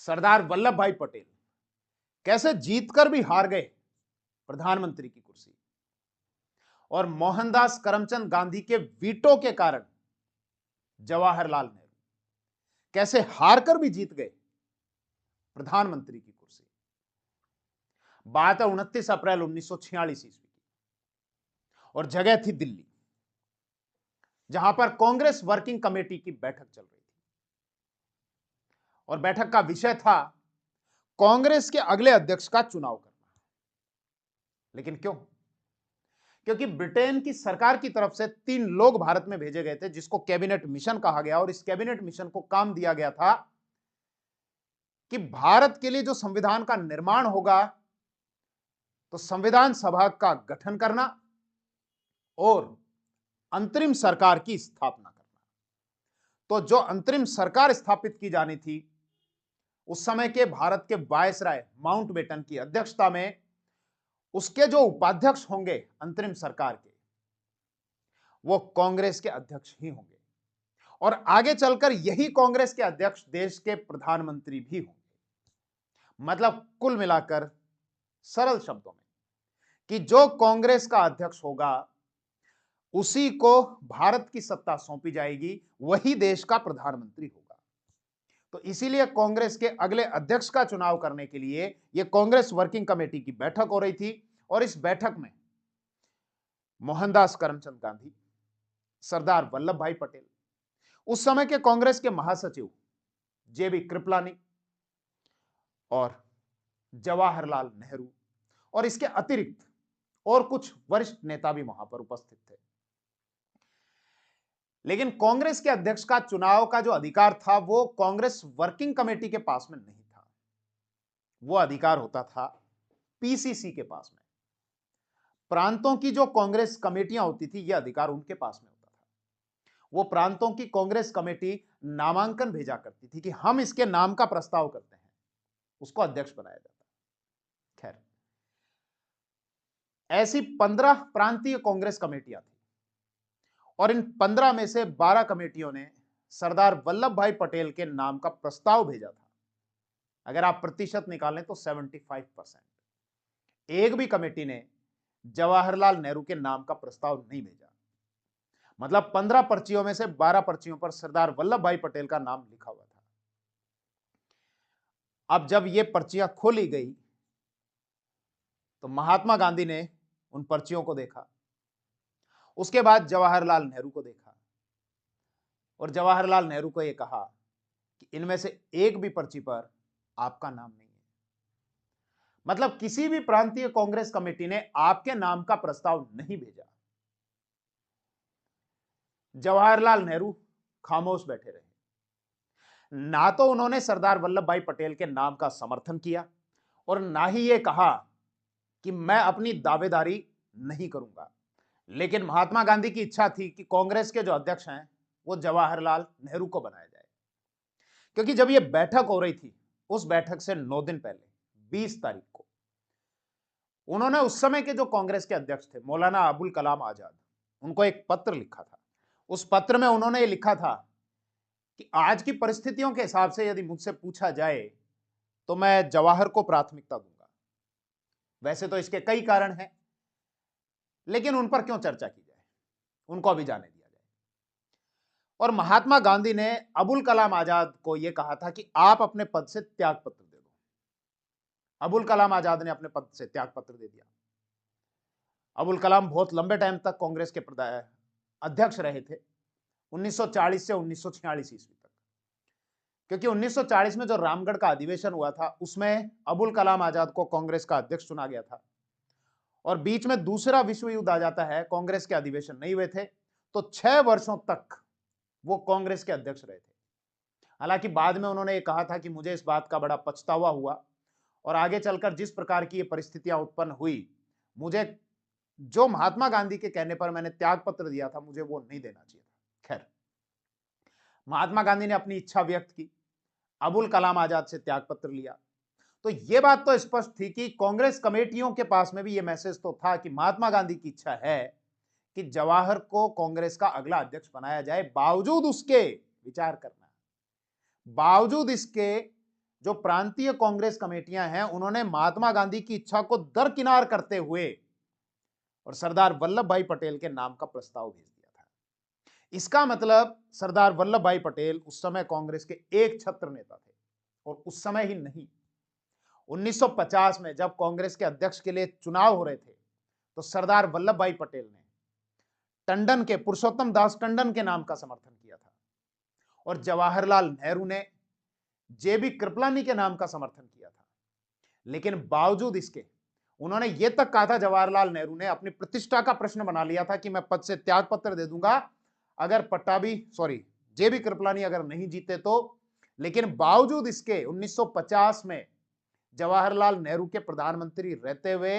सरदार वल्लभ भाई पटेल कैसे जीतकर भी हार गए प्रधानमंत्री की कुर्सी, और मोहनदास करमचंद गांधी के वीटो के कारण जवाहरलाल नेहरू कैसे हारकर भी जीत गए प्रधानमंत्री की कुर्सी। बात है 29 अप्रैल 1946 ईस्वी की, और जगह थी दिल्ली, जहां पर कांग्रेस वर्किंग कमेटी की बैठक चल रही थी। और बैठक का विषय था कांग्रेस के अगले अध्यक्ष का चुनाव करना। लेकिन क्यों? क्योंकि ब्रिटेन की सरकार की तरफ से 3 लोग भारत में भेजे गए थे, जिसको कैबिनेट मिशन कहा गया, और इस कैबिनेट मिशन को काम दिया गया था कि भारत के लिए जो संविधान का निर्माण होगा, तो संविधान सभा का गठन करना और अंतरिम सरकार की स्थापना करना। तो जो अंतरिम सरकार स्थापित की जानी थी, उस समय के भारत के वायसराय माउंटबेटन की अध्यक्षता में उसके जो उपाध्यक्ष होंगे अंतरिम सरकार के, वो कांग्रेस के अध्यक्ष ही होंगे, और आगे चलकर यही कांग्रेस के अध्यक्ष देश के प्रधानमंत्री भी होंगे। मतलब कुल मिलाकर सरल शब्दों में कि जो कांग्रेस का अध्यक्ष होगा उसी को भारत की सत्ता सौंपी जाएगी, वही देश का प्रधानमंत्री होगा। तो इसीलिए कांग्रेस के अगले अध्यक्ष का चुनाव करने के लिए यह कांग्रेस वर्किंग कमेटी की बैठक हो रही थी, और इस बैठक में मोहनदास करमचंद गांधी, सरदार वल्लभ भाई पटेल, उस समय के कांग्रेस के महासचिव जेबी कृपलानी और जवाहरलाल नेहरू, और इसके अतिरिक्त और कुछ वरिष्ठ नेता भी वहां पर उपस्थित थे। लेकिन कांग्रेस के अध्यक्ष का चुनाव का जो अधिकार था वो कांग्रेस वर्किंग कमेटी के पास में नहीं था, वो अधिकार होता था पीसीसी के पास में। प्रांतों की जो कांग्रेस कमेटियां होती थी, यह अधिकार उनके पास में होता था। वो प्रांतों की कांग्रेस कमेटी नामांकन भेजा करती थी कि हम इसके नाम का प्रस्ताव करते हैं, उसको अध्यक्ष बनाया जाता। खैर, ऐसी 15 प्रांतीय कांग्रेस कमेटियां थी, और इन 15 में से 12 कमेटियों ने सरदार वल्लभ भाई पटेल के नाम का प्रस्ताव भेजा था। अगर आप प्रतिशत निकालें तो 75%। एक भी कमेटी ने जवाहरलाल नेहरू के नाम का प्रस्ताव नहीं भेजा। मतलब 15 पर्चियों में से 12 पर्चियों पर सरदार वल्लभ भाई पटेल का नाम लिखा हुआ था। अब जब ये पर्चियां खोली गई तो महात्मा गांधी ने उन पर्चियों को देखा, उसके बाद जवाहरलाल नेहरू को देखा, और जवाहरलाल नेहरू को यह कहा कि इनमें से एक भी पर्ची पर आपका नाम नहीं है। मतलब किसी भी प्रांतीय कांग्रेस कमेटी ने आपके नाम का प्रस्ताव नहीं भेजा। जवाहरलाल नेहरू खामोश बैठे रहे। ना तो उन्होंने सरदार वल्लभ भाई पटेल के नाम का समर्थन किया, और ना ही यह कहा कि मैं अपनी दावेदारी नहीं करूंगा। लेकिन महात्मा गांधी की इच्छा थी कि कांग्रेस के जो अध्यक्ष हैं वो जवाहरलाल नेहरू को बनाया जाए, क्योंकि जब यह बैठक हो रही थी, उस बैठक से 9 दिन पहले 20 तारीख को उन्होंने उस समय के जो कांग्रेस के अध्यक्ष थे मौलाना अबुल कलाम आजाद, उनको एक पत्र लिखा था। उस पत्र में उन्होंने ये लिखा था कि आज की परिस्थितियों के हिसाब से यदि मुझसे पूछा जाए तो मैं जवाहर को प्राथमिकता दूंगा। वैसे तो इसके कई कारण हैं, लेकिन उन पर क्यों चर्चा की जाए, उनको अभी जाने दिया जाए। और महात्मा गांधी ने अबुल कलाम आजाद को यह कहा था कि आप अपने पद से त्याग पत्र दे दो। अबुल कलाम आजाद ने अपने पद से त्याग पत्र दे दिया। अबुल कलाम बहुत लंबे टाइम तक कांग्रेस के अध्यक्ष रहे थे, 1940 से 1946 ईस्वी तक। क्योंकि 1940 में जो रामगढ़ का अधिवेशन हुआ था, उसमें अबुल कलाम आजाद को कांग्रेस का अध्यक्ष चुना गया था, और बीच में दूसरा विश्व युद्ध आ जाता है, कांग्रेस के अधिवेशन नहीं हुए थे, तो 6 वर्षों तक वो कांग्रेस के अध्यक्ष रहे थे। हालांकि बाद में उन्होंने ये कहा था कि मुझे इस बात का बड़ा पछतावा हुआ, और आगे चलकर जिस प्रकार की ये परिस्थितियां उत्पन्न हुई, मुझे जो महात्मा गांधी के कहने पर मैंने त्याग पत्र दिया था, मुझे वो नहीं देना चाहिए था। खैर, महात्मा गांधी ने अपनी इच्छा व्यक्त की, अबुल कलाम आजाद से त्याग पत्र लिया। तो यह बात तो स्पष्ट थी कि कांग्रेस कमेटियों के पास में भी यह मैसेज तो था कि महात्मा गांधी की इच्छा है कि जवाहर को कांग्रेस का अगला अध्यक्ष बनाया जाए, बावजूद उसके विचार करना, बावजूद इसके जो प्रांतीय कांग्रेस कमेटियां हैं उन्होंने महात्मा गांधी की इच्छा को दरकिनार करते हुए और सरदार वल्लभ भाई पटेल के नाम का प्रस्ताव भेज दिया था। इसका मतलब सरदार वल्लभ भाई पटेल उस समय कांग्रेस के एक छत्र नेता थे, और उस समय ही नहीं, 1950 में जब कांग्रेस के अध्यक्ष के लिए चुनाव हो रहे थे तो सरदार वल्लभ भाई पटेल ने टंडन के, पुरुषोत्तम दास टंडन के नाम का समर्थन किया था, और जवाहरलाल नेहरू ने जेबी कृपलानी के नाम का समर्थन किया था। लेकिन बावजूद इसके उन्होंने यह तक कहा था, जवाहरलाल नेहरू ने अपनी प्रतिष्ठा का प्रश्न बना लिया था कि मैं पद से त्याग पत्र दे दूंगा अगर जेबी कृपलानी अगर नहीं जीते तो। लेकिन बावजूद इसके 1950 में जवाहरलाल नेहरू के प्रधानमंत्री रहते हुए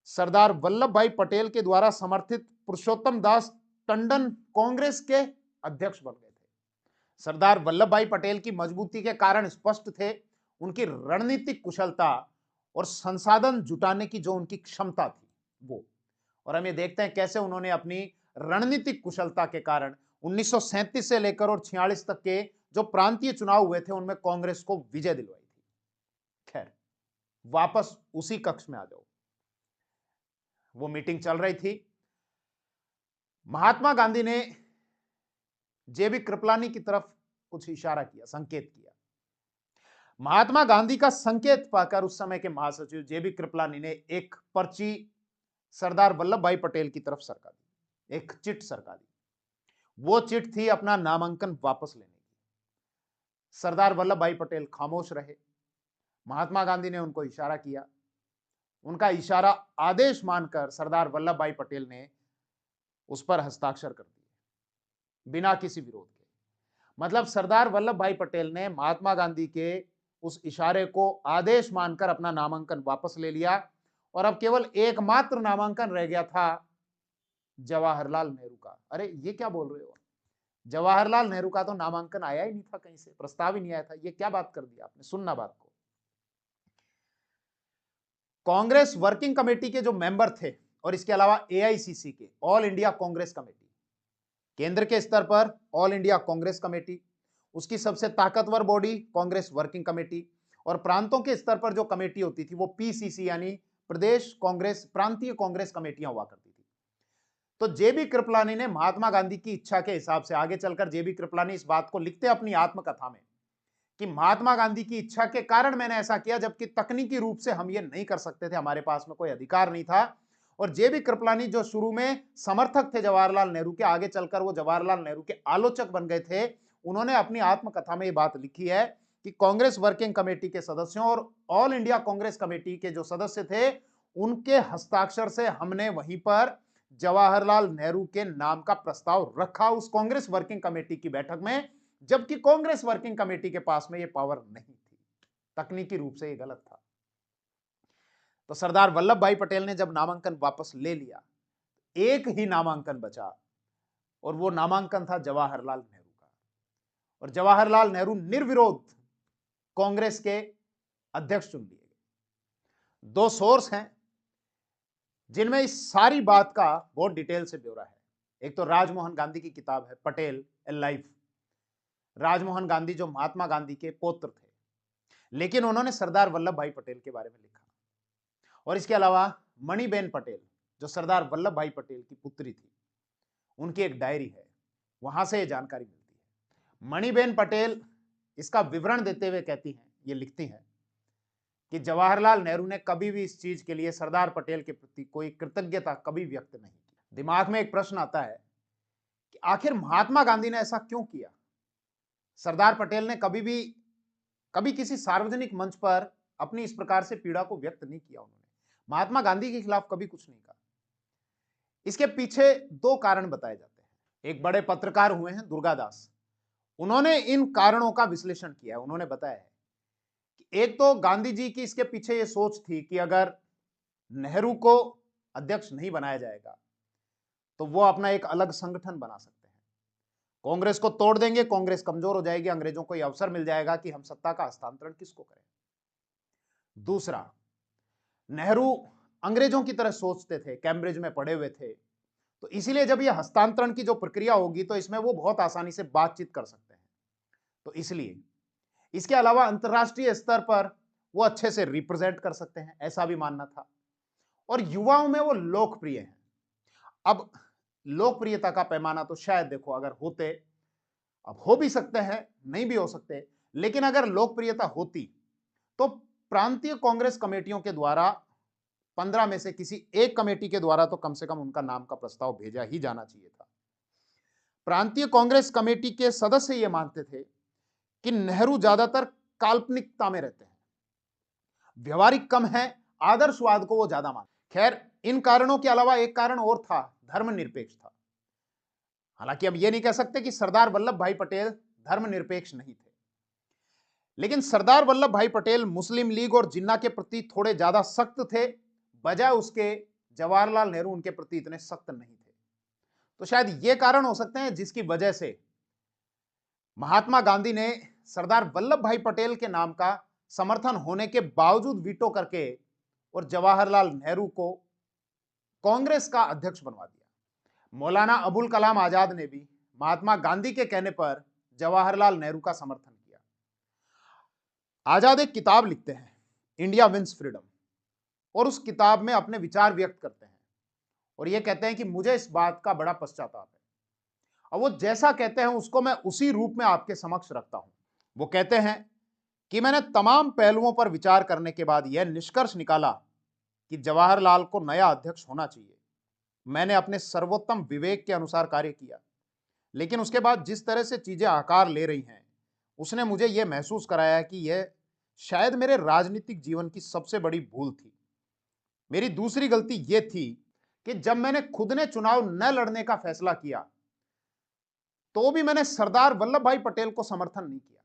सरदार वल्लभ भाई पटेल के द्वारा समर्थित पुरुषोत्तम दास टंडन कांग्रेस के अध्यक्ष बन गए थे। सरदार वल्लभ भाई पटेल की मजबूती के कारण स्पष्ट थे उनकी रणनीतिक कुशलता और संसाधन जुटाने की जो उनकी क्षमता थी वो। और हम ये देखते हैं कैसे उन्होंने अपनी रणनीतिक कुशलता के कारण 1937 से लेकर और 46 तक के जो प्रांतीय चुनाव हुए थे उनमें कांग्रेस को विजय दिलवाई थी। खैर, वापस उसी कक्ष में आ जाओ। वो मीटिंग चल रही थी। महात्मा गांधी ने जेबी कृपलानी की तरफ कुछ इशारा किया, संकेत किया। महात्मा गांधी का संकेत पाकर उस समय के महासचिव जेबी कृपलानी ने एक पर्ची सरदार वल्लभ भाई पटेल की तरफ सरका दी, एक चिट सरका दी। वो चिट थी अपना नामांकन वापस लेने की। सरदार वल्लभ भाई पटेल खामोश रहे। महात्मा गांधी ने उनको इशारा किया। उनका इशारा आदेश मानकर सरदार वल्लभ भाई पटेल ने उस पर हस्ताक्षर कर दिए बिना किसी विरोध के। मतलब सरदार वल्लभ भाई पटेल ने महात्मा गांधी के उस इशारे को आदेश मानकर अपना नामांकन वापस ले लिया, और अब केवल एकमात्र नामांकन रह गया था जवाहरलाल नेहरू का। अरे ये क्या बोल रहे हो, जवाहरलाल नेहरू का तो नामांकन आया ही नहीं था, कहीं से प्रस्ताव ही नहीं आया था, ये क्या बात कर दी आपने। सुनना बात को। कांग्रेस वर्किंग कमेटी के जो मेंबर थे और इसके अलावा एआईसीसी के, ऑल इंडिया कांग्रेस कमेटी, केंद्र के स्तर पर ऑल इंडिया कांग्रेस कमेटी, उसकी सबसे ताकतवर बॉडी कांग्रेस वर्किंग कमेटी, और प्रांतों के स्तर पर जो कमेटी होती थी वो पीसीसी यानी प्रदेश कांग्रेस, प्रांतीय कांग्रेस कमेटियां हुआ करती थी। तो जेबी कृपलानी ने महात्मा गांधी की इच्छा के हिसाब से आगे चलकर जेबी कृपलानी इस बात को लिखते अपनी आत्मकथा में कि महात्मा गांधी की इच्छा के कारण मैंने ऐसा किया, जबकि तकनीकी रूप से हम ये नहीं कर सकते थे, हमारे पास में कोई अधिकार नहीं था। और जेबी कृपलानी जो शुरू में समर्थक थे जवाहरलाल नेहरू के, आगे चलकर वो जवाहरलाल नेहरू के आलोचक बन गए थे। उन्होंने अपनी आत्मकथा में ये बात लिखी है कि कांग्रेस वर्किंग कमेटी के सदस्यों और ऑल इंडिया कांग्रेस कमेटी के जो सदस्य थे उनके हस्ताक्षर से हमने वहीं पर जवाहरलाल नेहरू के नाम का प्रस्ताव रखा उस कांग्रेस वर्किंग कमेटी की बैठक में, जबकि कांग्रेस वर्किंग कमेटी के पास में यह पावर नहीं थी। तकनीकी रूप से यह गलत था। तो सरदार वल्लभ भाई पटेल ने जब नामांकन वापस ले लिया, एक ही नामांकन बचा, और वो नामांकन था जवाहरलाल नेहरू का। और जवाहरलाल नेहरू निर्विरोध कांग्रेस के अध्यक्ष चुन लिए गए। दो सोर्स हैं जिनमें इस सारी बात का बहुत डिटेल से ब्यौरा है। एक तो राजमोहन गांधी की किताब है पटेल ए लाइफ। राजमोहन गांधी जो महात्मा गांधी के पौत्र थे, लेकिन उन्होंने सरदार वल्लभ भाई पटेल के बारे में लिखा। और इसके अलावा मणिबेन पटेल जो सरदार वल्लभ भाई पटेल की पुत्री थी, उनकी एक डायरी है, वहां से यह जानकारी मिलती है। मणिबेन पटेल इसका विवरण देते हुए कहती हैं, ये लिखती हैं कि जवाहरलाल नेहरू ने कभी भी इस चीज के लिए सरदार पटेल के प्रति कोई कृतज्ञता कभी व्यक्त नहीं की। दिमाग में एक प्रश्न आता है कि आखिर महात्मा गांधी ने ऐसा क्यों किया। सरदार पटेल ने कभी किसी सार्वजनिक मंच पर अपनी इस प्रकार से पीड़ा को व्यक्त नहीं किया। उन्होंने महात्मा गांधी के खिलाफ कभी कुछ नहीं कहा। इसके पीछे दो कारण बताए जाते हैं। एक बड़े पत्रकार हुए हैं दुर्गादास, उन्होंने इन कारणों का विश्लेषण किया है। उन्होंने बताया है कि एक तो गांधी जी की इसके पीछे यह सोच थी कि अगर नेहरू को अध्यक्ष नहीं बनाया जाएगा तो वो अपना एक अलग संगठन बना सकते हैं, कांग्रेस को तोड़ देंगे, कांग्रेस कमजोर हो जाएगी, अंग्रेजों को यह अवसर मिल जाएगा कि हम सत्ता का हस्तांतरण किसको करें। दूसरा, नेहरू अंग्रेजों की तरह सोचते थे, कैम्ब्रिज में पढ़े हुए थे, तो इसीलिए जब यह हस्तांतरण की जो प्रक्रिया होगी तो इसमें वो बहुत आसानी से बातचीत कर सकते हैं। तो इसलिए इसके अलावा अंतर्राष्ट्रीय स्तर पर वो अच्छे से रिप्रेजेंट कर सकते हैं, ऐसा भी मानना था। और युवाओं में वो लोकप्रिय हैं। अब लोकप्रियता का पैमाना तो शायद देखो अगर होते, अब हो भी सकते हैं, नहीं भी हो सकते, लेकिन अगर लोकप्रियता होती तो प्रांतीय कांग्रेस कमेटियों के द्वारा 15 में से किसी एक कमेटी के द्वारा तो कम से कम उनका नाम का प्रस्ताव भेजा ही जाना चाहिए था। प्रांतीय कांग्रेस कमेटी के सदस्य ये मानते थे कि नेहरू ज्यादातर काल्पनिकता में रहते हैं, व्यवहारिक कम है, आदर्शवाद को वो ज्यादा मानते। खैर, इन कारणों के अलावा एक कारण और था, धर्मनिरपेक्ष था। हालांकि अब ये नहीं कह सकते कि सरदार वल्लभ भाई पटेल धर्मनिरपेक्ष नहीं थे, लेकिन सरदार वल्लभ भाई पटेल मुस्लिम लीग और जिन्ना के प्रति थोड़े ज्यादा सख्त थे, बजाय उसके जवाहरलाल नेहरू उनके प्रति इतने सख्त नहीं थे। तो शायद ये कारण हो सकते हैं जिसकी वजह से महात्मा गांधी ने सरदार वल्लभ भाई पटेल के नाम का समर्थन होने के बावजूद वीटो करके और जवाहरलाल नेहरू को कांग्रेस का अध्यक्ष बनवा दिया। मौलाना अबुल कलाम आजाद ने भी महात्मा गांधी के कहने पर जवाहरलाल नेहरू का समर्थन किया। आजाद एक किताब लिखते हैं, इंडिया विंस फ्रीडम, और उस किताब में अपने विचार व्यक्त करते हैं और यह कहते हैं कि मुझे इस बात का बड़ा पश्चाताप है। और वो जैसा कहते हैं उसको मैं उसी रूप में आपके समक्ष रखता हूं। वो कहते हैं कि मैंने तमाम पहलुओं पर विचार करने के बाद यह निष्कर्ष निकाला कि जवाहरलाल को नया अध्यक्ष होना चाहिए। मैंने अपने सर्वोत्तम विवेक के अनुसार कार्य किया, लेकिन उसके बाद जिस तरह से चीजें आकार ले रही हैं, उसने मुझे यह महसूस कराया कि यह शायद मेरे राजनीतिक जीवन की सबसे बड़ी भूल थी। मेरी दूसरी गलती यह थी कि जब मैंने खुद ने चुनाव न लड़ने का फैसला किया तो भी मैंने सरदार वल्लभ भाई पटेल को समर्थन नहीं किया।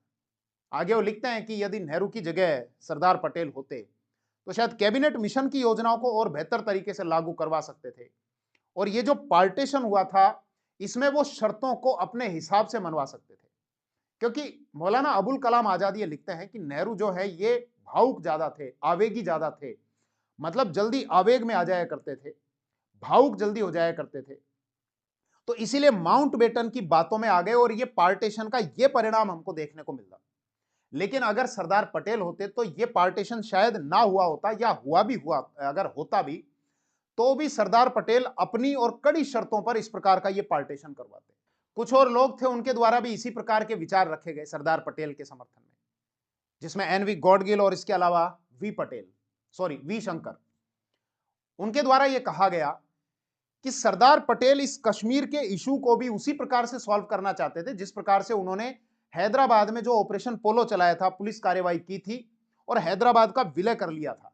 आगे वो लिखते हैं कि यदि नेहरू की जगह सरदार पटेल होते तो शायद कैबिनेट मिशन की योजनाओं को और बेहतर तरीके से लागू करवा सकते थे, और ये जो पार्टीशन हुआ था इसमें वो शर्तों को अपने हिसाब से मनवा सकते थे। क्योंकि मौलाना अबुल कलाम आजाद ये लिखते हैं कि नेहरू जो है ये भावुक ज्यादा थे, आवेगी ज्यादा थे, मतलब जल्दी आवेग में आ जाया करते थे, भावुक जल्दी हो जाया करते थे। तो इसीलिए माउंटबेटन की बातों में आ गए और ये पार्टीशन का ये परिणाम हमको देखने को मिलता। लेकिन अगर सरदार पटेल होते तो ये पार्टीशन शायद ना हुआ होता, या हुआ भी हुआ, अगर होता भी तो भी सरदार पटेल अपनी और कड़ी शर्तों पर इस प्रकार का ये पार्टीशन करवाते। कुछ और लोग थे उनके द्वारा भी इसी प्रकार के विचार रखे गए सरदार पटेल के समर्थन में, जिसमें एनवी गॉडगिल और इसके अलावा वी शंकर। उनके द्वारा यह कहा गया कि सरदार पटेल इस कश्मीर के इशू को भी उसी प्रकार से सॉल्व करना चाहते थे जिस प्रकार से उन्होंने हैदराबाद में जो ऑपरेशन पोलो चलाया था, पुलिस कार्रवाई की थी और हैदराबाद का विलय कर लिया था।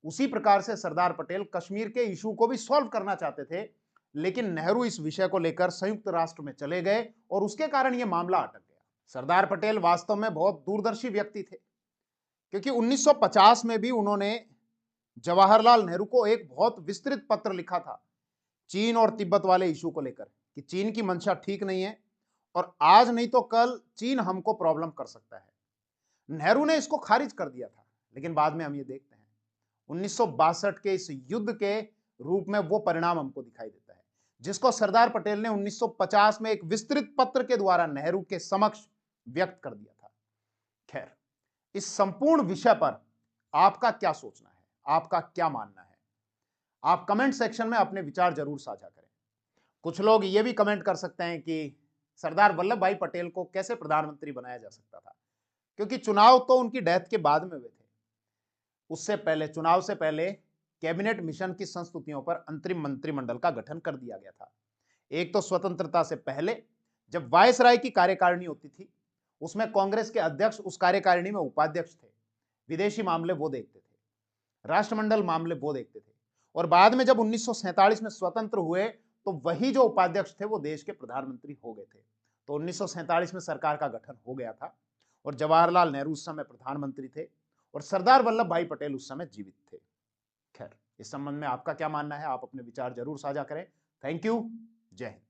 उसी प्रकार से सरदार पटेल कश्मीर के इशू को भी सॉल्व करना चाहते थे, लेकिन नेहरू इस विषय को लेकर संयुक्त राष्ट्र में चले गए और उसके कारण यह मामला अटक गया। सरदार पटेल वास्तव में बहुत दूरदर्शी व्यक्ति थे, क्योंकि 1950 में भी उन्होंने जवाहरलाल नेहरू को एक बहुत विस्तृत पत्र लिखा था चीन और तिब्बत वाले इशू को लेकर, कि चीन की मंशा ठीक नहीं है और आज नहीं तो कल चीन हमको प्रॉब्लम कर सकता है। नेहरू ने इसको खारिज कर दिया था, लेकिन बाद में हम ये देखते हैं 1962 के इस युद्ध के रूप में वो परिणाम हमको दिखाई देता है, जिसको सरदार पटेल ने 1950 में एक विस्तृत पत्र के द्वारा नेहरू के समक्ष व्यक्त कर दिया था। खैर, इस संपूर्ण विषय पर आपका क्या सोचना है, आपका क्या मानना है? आप कमेंट सेक्शन में अपने विचार जरूर साझा करें। कुछ लोग ये भी कमेंट कर सकते हैं कि सरदार वल्लभ भाई पटेल को कैसे प्रधानमंत्री बनाया जा सकता था, क्योंकि चुनाव तो उनकी डेथ के बाद में हुए थे। उससे पहले, चुनाव से पहले कैबिनेट मिशन की संस्तुतियों पर अंतरिम मंत्रिमंडल का गठन कर दिया गया था। एक तो स्वतंत्रता से पहले जब वायसराय की कार्यकारिणी होती थी, उसमें कांग्रेस के अध्यक्ष उस कार्यकारिणी में उपाध्यक्ष थे, विदेशी मामले वो देखते थे, राष्ट्रमंडल मामले वो देखते थे, और बाद में जब 1947 में स्वतंत्र हुए तो वही जो उपाध्यक्ष थे वो देश के प्रधानमंत्री हो गए थे। तो 1947 में सरकार का गठन हो गया था और जवाहरलाल नेहरू उस समय प्रधानमंत्री थे और सरदार वल्लभ भाई पटेल उस समय जीवित थे। खैर, इस संबंध में आपका क्या मानना है? आप अपने विचार जरूर साझा करें। Thank you. जय हिंद।